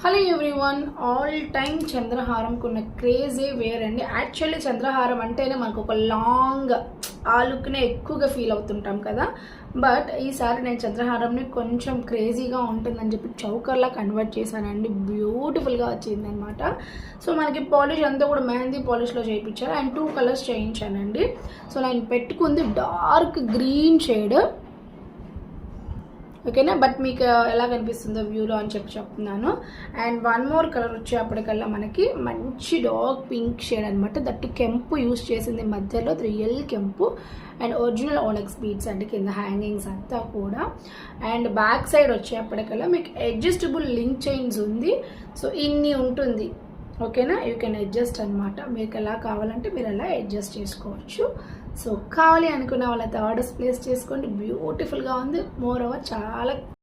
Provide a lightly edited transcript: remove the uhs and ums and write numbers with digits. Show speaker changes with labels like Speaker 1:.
Speaker 1: Hello everyone, all time చంద్రహారంకు ఉన్న క్రేజే వేరండి. Actually చంద్రహారం అంటేనే మనకు ఒక లాంగ్ ఆ లుక్నే ఎక్కువగా ఫీల్ అవుతుంటాం కదా. బట్ ఈసారి నేను చంద్రహారంని కొంచెం క్రేజీగా ఉంటుందని చెప్పి చౌకర్లా కన్వర్ట్ చేశానండి. బ్యూటిఫుల్గా వచ్చింది అనమాట. సో మనకి పాలిష్ అంతా కూడా మెహందీ పాలిష్లో చేయించారు అండ్ 2 కలర్స్ చేయించానండి. సో నేను పెట్టుకుంది డార్క్ గ్రీన్ షేడ్, ఓకేనా. బట్ మీకు ఎలా కనిపిస్తుందో వ్యూలో అని చెప్పి చెప్తున్నాను. అండ్ 1 మోర్ కలర్ వచ్చేప్పటికల్లా మనకి మంచి డార్క్ పింక్ షేడ్ అనమాట. దట్టు కెంపు యూస్ చేసింది మధ్యలో, రియల్ కెంపు అండ్ ఒరిజినల్ ఓనెక్స్ బీడ్స్ అండి కింద హ్యాంగింగ్స్ అంతా కూడా. అండ్ బ్యాక్ సైడ్ వచ్చేప్పటికల్లా మీకు అడ్జస్టబుల్ లింక్ చైన్స్ ఉంది. సో ఇన్ని ఉంటుంది, ఓకేనా. యూ కెన్ అడ్జస్ట్ అనమాట. మీకు ఎలా కావాలంటే మీరు అలా అడ్జస్ట్ చేసుకోవచ్చు. సో కావాలి అనుకున్న వాళ్ళతో ఆర్డర్స్ ప్లేస్ చేసుకోండి. బ్యూటిఫుల్గా ఉంది. మోర్ ఓవర్ చాలా